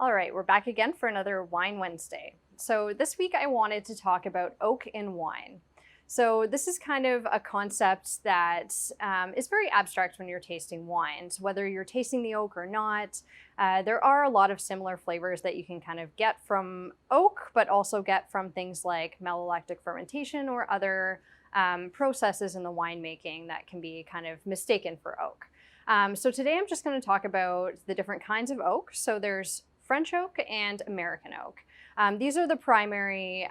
All right, we're back again for another Wine Wednesday. So this week I wanted to talk about oak in wine. So this is kind of a concept that is very abstract when you're tasting wines, whether you're tasting the oak or not. There are a lot of similar flavors that you can kind of get from oak, but also get from things like malolactic fermentation or other processes in the winemaking that can be kind of mistaken for oak. So today I'm just going to talk about the different kinds of oak. So there's French oak and American oak. These are the primary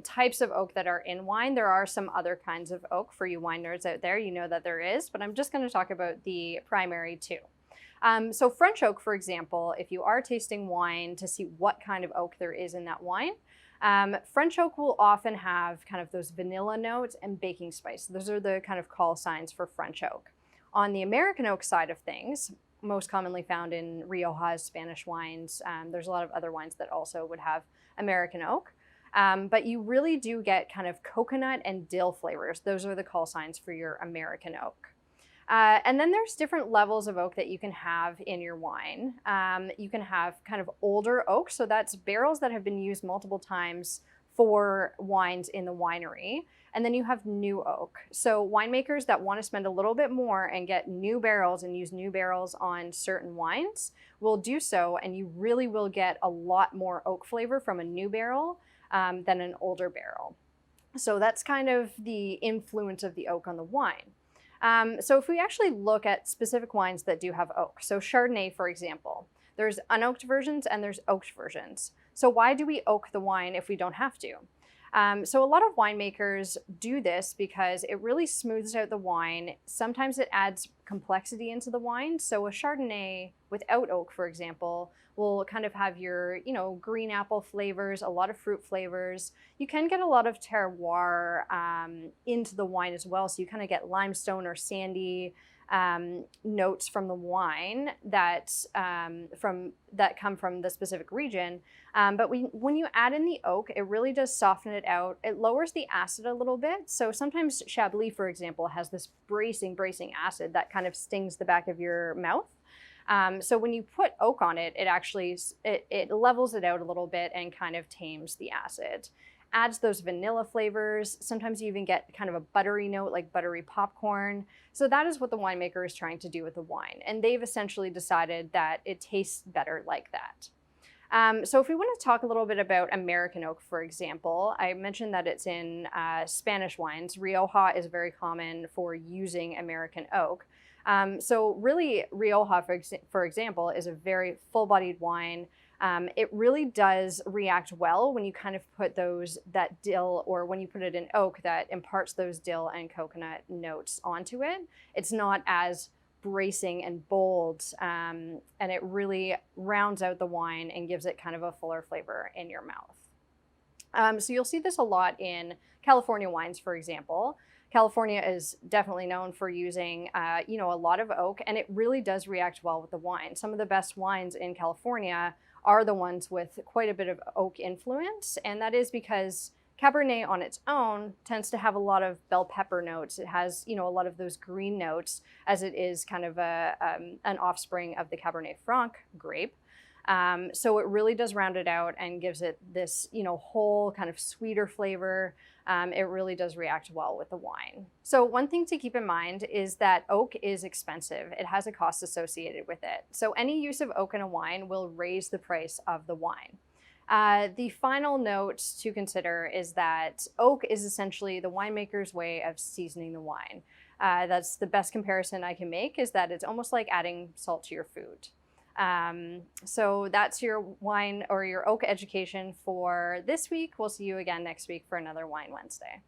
types of oak that are in wine. There are some other kinds of oak for you wine nerds out there. You know that there is, but I'm just going to talk about the primary two. So French oak, for example, if you are tasting wine to see what kind of oak there is in that wine, French oak will often have kind of those vanilla notes and baking spice. Those are the kind of call signs for French oak. On the American oak side of things, most commonly found in Riojas, Spanish wines. There's a lot of other wines that also would have American oak. But you really do get kind of coconut and dill flavors. Those are the call signs for your American oak. And then there's different levels of oak that you can have in your wine. You can have kind of older oak, so that's barrels that have been used multiple times for wines in the winery. And then you have new oak. So winemakers that want to spend a little bit more and get new barrels and use new barrels on certain wines will do so, and you really will get a lot more oak flavor from a new barrel than an older barrel. So that's kind of the influence of the oak on the wine. So if we actually look at specific wines that do have oak, so Chardonnay, for example, there's unoaked versions and there's oaked versions. So why do we oak the wine if we don't have to? So a lot of winemakers do this because it really smooths out the wine. Sometimes it adds complexity into the wine. So a Chardonnay without oak, for example, will kind of have your, green apple flavors, a lot of fruit flavors. You can get a lot of terroir into the wine as well. So you kind of get limestone or sandy notes from the wine that come from the specific region. But when you add in the oak, it really does soften it out. It lowers the acid a little bit. So sometimes Chablis, for example, has this bracing acid that kind of stings the back of your mouth. So when you put oak on it, it actually it levels it out a little bit and kind of tames the acid. Adds those vanilla flavors. Sometimes you even get kind of a buttery note, like buttery popcorn. So that is what the winemaker is trying to do with the wine. And they've essentially decided that it tastes better like that. So if we want to talk a little bit about American oak, for example, I mentioned that it's in Spanish wines. Rioja is very common for using American oak. So really, Rioja, for example, is a very full-bodied wine. It really does react well when you kind of put that dill, or when you put it in oak that imparts those dill and coconut notes onto it. It's not as bracing and bold, and it really rounds out the wine and gives it kind of a fuller flavor in your mouth. So you'll see this a lot in California wines, for example. California is definitely known for using, a lot of oak, and it really does react well with the wine. Some of the best wines in California are the ones with quite a bit of oak influence, and that is because Cabernet on its own tends to have a lot of bell pepper notes. It has, a lot of those green notes, as it is kind of an offspring of the Cabernet Franc grape. So it really does round it out and gives it this, whole kind of sweeter flavor. It really does react well with the wine. So one thing to keep in mind is that oak is expensive. It has a cost associated with it. So any use of oak in a wine will raise the price of the wine. The final note to consider is that oak is essentially the winemaker's way of seasoning the wine. That's the best comparison I can make, is that it's almost like adding salt to your food. So that's your wine or your oak education for this week. We'll see you again next week for another Wine Wednesday.